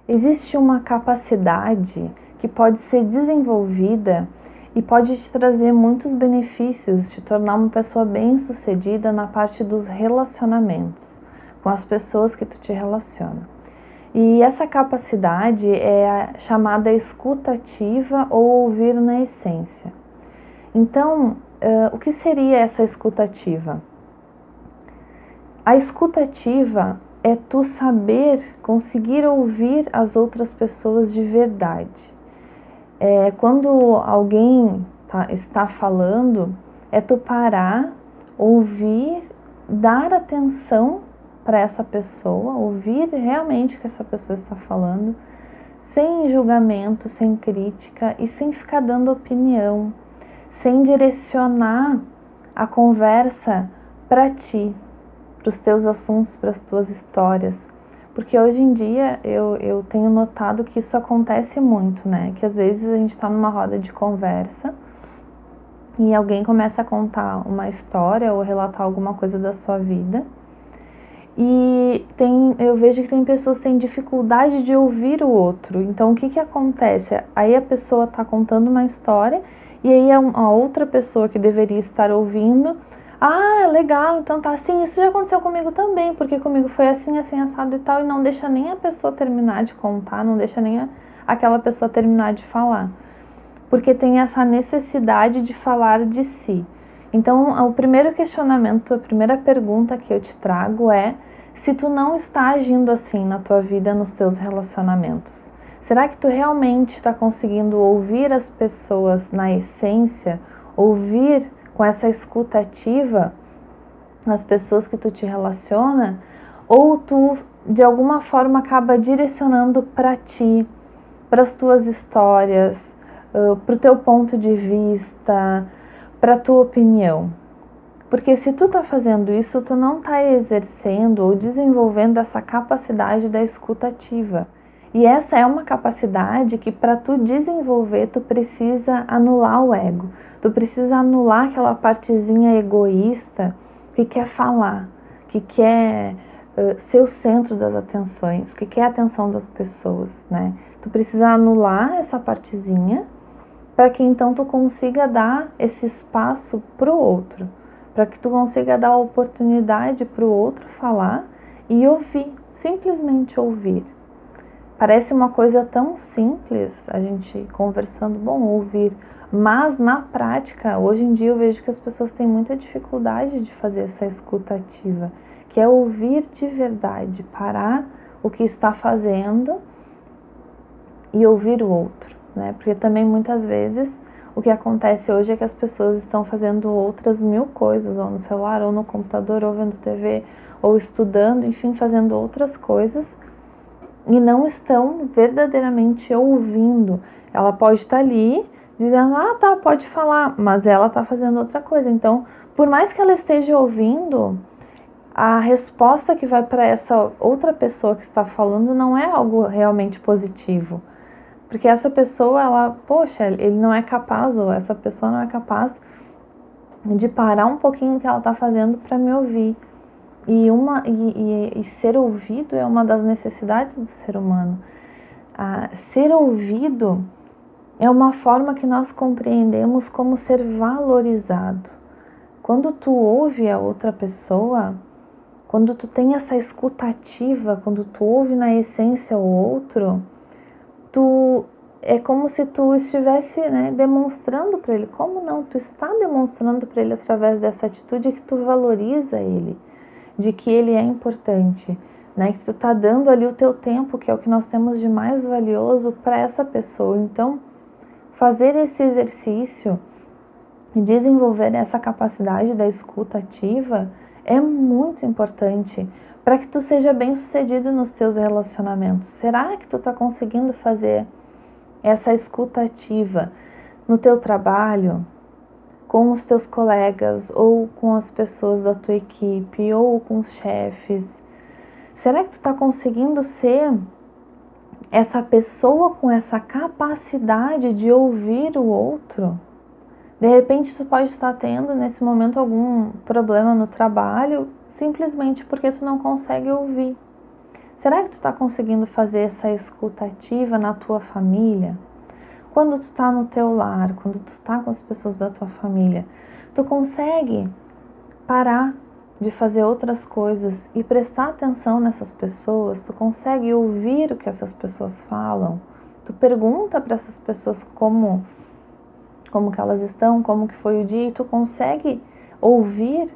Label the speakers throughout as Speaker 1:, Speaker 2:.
Speaker 1: existe uma capacidade que pode ser desenvolvida e pode te trazer muitos benefícios, te tornar uma pessoa bem-sucedida na parte dos relacionamentos com as pessoas que tu te relaciona. E essa capacidade é a chamada escutativa ou ouvir na essência. Então, o que seria essa escutativa? A escutativa é tu saber, conseguir ouvir as outras pessoas de verdade. Quando alguém está falando, é tu parar, ouvir, dar atenção para essa pessoa, ouvir realmente o que essa pessoa está falando, sem julgamento, sem crítica e sem ficar dando opinião, sem direcionar a conversa para ti, para os teus assuntos, para as tuas histórias. Porque hoje em dia eu tenho notado que isso acontece muito, né? Que às vezes a gente está numa roda de conversa e alguém começa a contar uma história ou relatar alguma coisa da sua vida. E eu vejo que tem pessoas que têm dificuldade de ouvir o outro. Então o que acontece? Aí a pessoa está contando uma história e aí a outra pessoa que deveria estar ouvindo, legal, então tá, sim, isso já aconteceu comigo também, porque comigo foi assim, assim, assado e tal, e não deixa nem a pessoa terminar de contar, não deixa nem aquela pessoa terminar de falar, porque tem essa necessidade de falar de si. Então, o primeiro questionamento, a primeira pergunta que eu te trago é se tu não está agindo assim na tua vida, nos teus relacionamentos. Será que tu realmente está conseguindo ouvir as pessoas na essência, ouvir com essa escuta ativa as pessoas que tu te relaciona, ou tu de alguma forma acaba direcionando para ti, para as tuas histórias, para o teu ponto de vista, para a tua opinião? Porque se tu tá fazendo isso, tu não tá exercendo ou desenvolvendo essa capacidade da escuta ativa. E essa é uma capacidade que para tu desenvolver, tu precisa anular o ego. Tu precisa anular aquela partezinha egoísta que quer falar, que quer ser o centro das atenções, que quer a atenção das pessoas, né? Tu precisa anular essa partezinha para que então tu consiga dar esse espaço pro outro, para que tu consiga dar a oportunidade pro outro falar e ouvir, simplesmente ouvir. Parece uma coisa tão simples, a gente conversando, ouvir, mas na prática, hoje em dia eu vejo que as pessoas têm muita dificuldade de fazer essa escuta ativa, que é ouvir de verdade, parar o que está fazendo e ouvir o outro, né? Porque também muitas vezes o que acontece hoje é que as pessoas estão fazendo outras mil coisas, ou no celular, ou no computador, ou vendo TV, ou estudando, enfim, fazendo outras coisas, e não estão verdadeiramente ouvindo. Ela pode estar ali dizendo, tá, pode falar, mas ela está fazendo outra coisa. Então, por mais que ela esteja ouvindo, a resposta que vai para essa outra pessoa que está falando não é algo realmente positivo. Porque essa pessoa, ele não é capaz, ou essa pessoa não é capaz de parar um pouquinho o que ela está fazendo para me ouvir. E ser ouvido é uma das necessidades do ser humano. Ser ouvido é uma forma que nós compreendemos como ser valorizado. Quando tu ouve a outra pessoa, quando tu tem essa escuta ativa, quando tu ouve na essência o outro, é como se tu estivesse, né, demonstrando para ele. Como não? Tu está demonstrando para ele através dessa atitude que tu valoriza ele, de que ele é importante, né? Que tu tá dando ali o teu tempo, que é o que nós temos de mais valioso para essa pessoa. Então, fazer esse exercício e desenvolver essa capacidade da escuta ativa é muito importante para que tu seja bem sucedido nos teus relacionamentos. Será que tu tá conseguindo fazer essa escuta ativa no teu trabalho, com os teus colegas, ou com as pessoas da tua equipe, ou com os chefes? Será que tu tá conseguindo ser essa pessoa com essa capacidade de ouvir o outro? De repente tu pode estar tendo nesse momento algum problema no trabalho, simplesmente porque tu não consegue ouvir. Será que tu está conseguindo fazer essa escuta ativa na tua família? Quando tu está no teu lar, quando tu está com as pessoas da tua família, tu consegue parar de fazer outras coisas e prestar atenção nessas pessoas? Tu consegue ouvir o que essas pessoas falam? Tu pergunta para essas pessoas como que elas estão, como que foi o dia, e tu consegue ouvir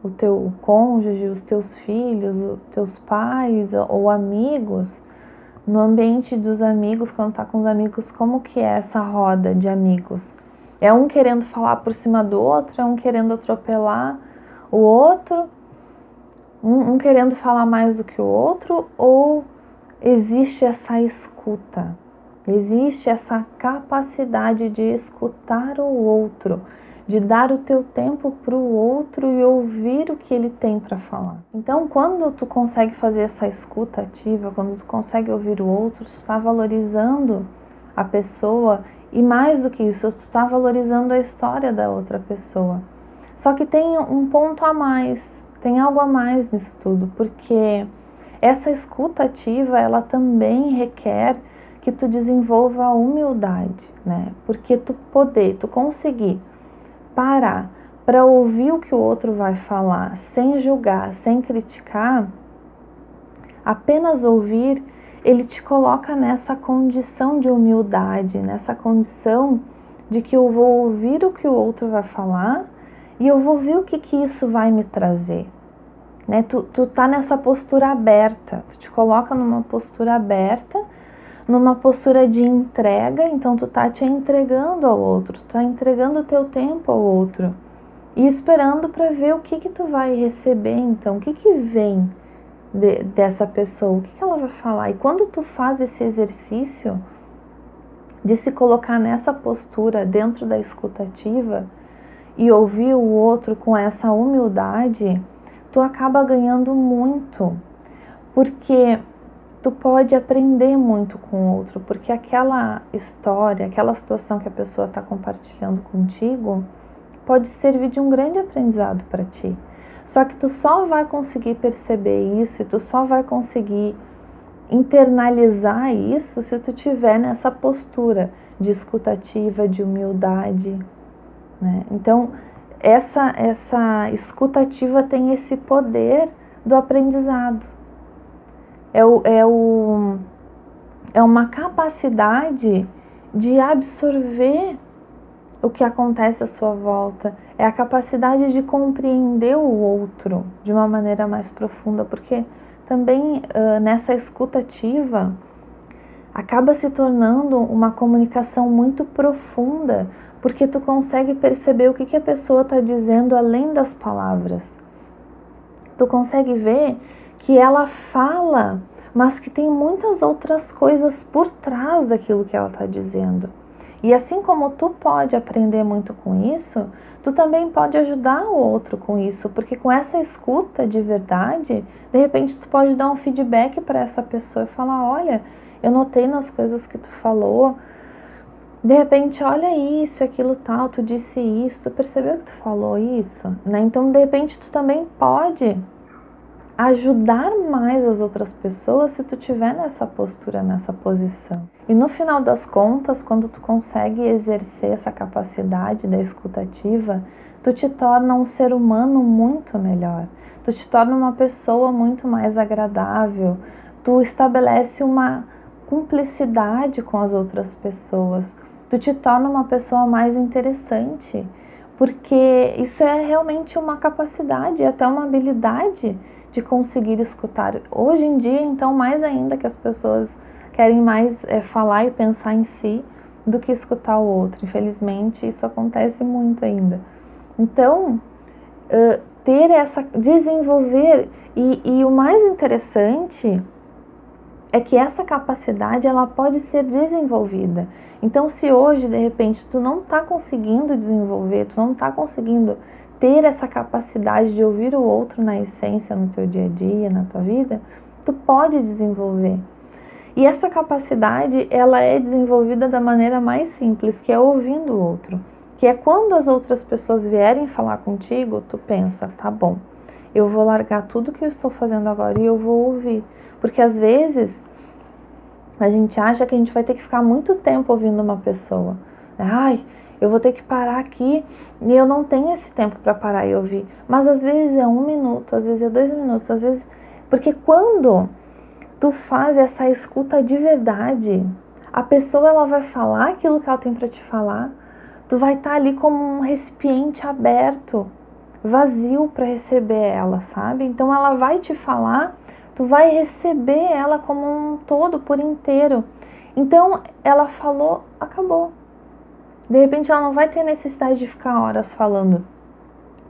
Speaker 1: o teu cônjuge, os teus filhos, os teus pais ou amigos, no ambiente dos amigos, quando tá com os amigos, como que é essa roda de amigos? É um querendo falar por cima do outro, é um querendo atropelar o outro, um querendo falar mais do que o outro, ou existe essa escuta? Existe essa capacidade de escutar o outro, de dar o teu tempo para o outro e ouvir o que ele tem para falar. Então, quando tu consegue fazer essa escuta ativa, quando tu consegue ouvir o outro, tu está valorizando a pessoa, e mais do que isso, tu está valorizando a história da outra pessoa. Só que tem um ponto a mais, tem algo a mais nisso tudo, porque essa escuta ativa, ela também requer que tu desenvolva a humildade, né? Porque tu conseguir parar para ouvir o que o outro vai falar, sem julgar, sem criticar, apenas ouvir, ele te coloca nessa condição de humildade, nessa condição de que eu vou ouvir o que o outro vai falar e eu vou ver o que isso vai me trazer. Né? Tu tá nessa postura aberta, tu te coloca numa postura aberta, numa postura de entrega, então tu tá te entregando ao outro, tu tá entregando o teu tempo ao outro e esperando para ver o que tu vai receber, então, o que vem dessa pessoa, o que ela vai falar. E quando tu faz esse exercício de se colocar nessa postura dentro da escutativa e ouvir o outro com essa humildade, tu acaba ganhando muito, porque tu pode aprender muito com o outro, porque aquela história, aquela situação que a pessoa está compartilhando contigo pode servir de um grande aprendizado para ti. Só que tu só vai conseguir perceber isso e tu só vai conseguir internalizar isso se tu tiver nessa postura de escutativa, de humildade, né? Então, essa escutativa tem esse poder do aprendizado. É uma capacidade de absorver o que acontece à sua volta, é a capacidade de compreender o outro de uma maneira mais profunda, porque também nessa escutativa acaba se tornando uma comunicação muito profunda, porque tu consegue perceber o que a pessoa está dizendo além das palavras. Tu consegue ver que ela fala, mas que tem muitas outras coisas por trás daquilo que ela está dizendo. E assim como tu pode aprender muito com isso, tu também pode ajudar o outro com isso, porque com essa escuta de verdade, de repente tu pode dar um feedback para essa pessoa e falar: olha, eu notei nas coisas que tu falou, de repente, olha isso, aquilo tal, tu disse isso, tu percebeu que tu falou isso, né? Então, de repente, tu também pode ajudar mais as outras pessoas se tu tiver nessa postura, nessa posição. E no final das contas, quando tu consegue exercer essa capacidade da escutativa, tu te torna um ser humano muito melhor, tu te torna uma pessoa muito mais agradável, tu estabelece uma cumplicidade com as outras pessoas, tu te torna uma pessoa mais interessante, porque isso é realmente uma capacidade, até uma habilidade de conseguir escutar. Hoje em dia, então, mais ainda, que as pessoas querem mais falar e pensar em si do que escutar o outro. Infelizmente, isso acontece muito ainda. Então, desenvolver, e o mais interessante é que essa capacidade, ela pode ser desenvolvida. Então, se hoje, de repente, tu não está conseguindo desenvolver, tu não está conseguindo ter essa capacidade de ouvir o outro na essência no teu dia a dia, na tua vida, tu pode desenvolver. E essa capacidade, ela é desenvolvida da maneira mais simples, que é ouvindo o outro. Que é quando as outras pessoas vierem falar contigo, tu pensa: tá bom, eu vou largar tudo que eu estou fazendo agora e eu vou ouvir. Porque às vezes a gente acha que a gente vai ter que ficar muito tempo ouvindo uma pessoa. Ai, eu vou ter que parar aqui e eu não tenho esse tempo para parar e ouvir. Mas às vezes é 1 minuto, às vezes é 2 minutos, às vezes... Porque quando tu faz essa escuta de verdade, a pessoa ela vai falar aquilo que ela tem para te falar, tu vai estar ali como um recipiente aberto, vazio para receber ela, sabe? Então ela vai te falar, tu vai receber ela como um todo, por inteiro. Então ela falou, acabou. De repente ela não vai ter necessidade de ficar horas falando,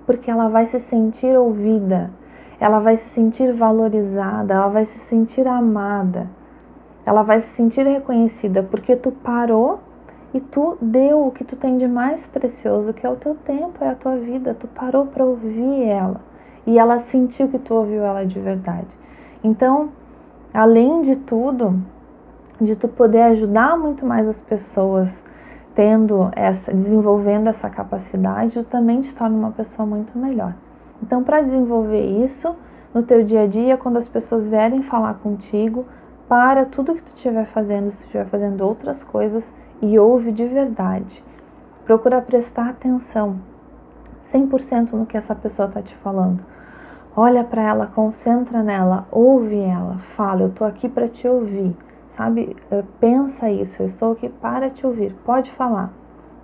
Speaker 1: porque ela vai se sentir ouvida, ela vai se sentir valorizada, ela vai se sentir amada, ela vai se sentir reconhecida, porque tu parou e tu deu o que tu tem de mais precioso, que é o teu tempo, é a tua vida. Tu parou para ouvir ela e ela sentiu que tu ouviu ela de verdade. Então, além de tudo, de tu poder ajudar muito mais as pessoas desenvolvendo essa capacidade, tu também te torna uma pessoa muito melhor. Então, para desenvolver isso no teu dia a dia, quando as pessoas vierem falar contigo, para tudo que tu estiver fazendo, se tu estiver fazendo outras coisas, e ouve de verdade. Procura prestar atenção 100% no que essa pessoa está te falando. Olha para ela, concentra nela, ouve ela, fala, eu estou aqui para te ouvir, sabe? Pensa isso, eu estou aqui para te ouvir, pode falar.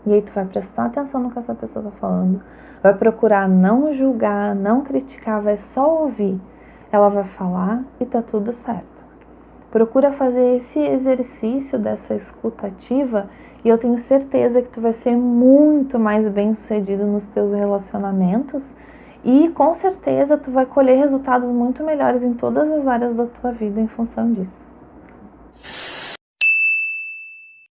Speaker 1: E aí tu vai prestar atenção no que essa pessoa está falando, vai procurar não julgar, não criticar, vai só ouvir. Ela vai falar e tá tudo certo. Procura fazer esse exercício dessa escuta ativa e eu tenho certeza que tu vai ser muito mais bem-sucedido nos teus relacionamentos e com certeza tu vai colher resultados muito melhores em todas as áreas da tua vida em função disso.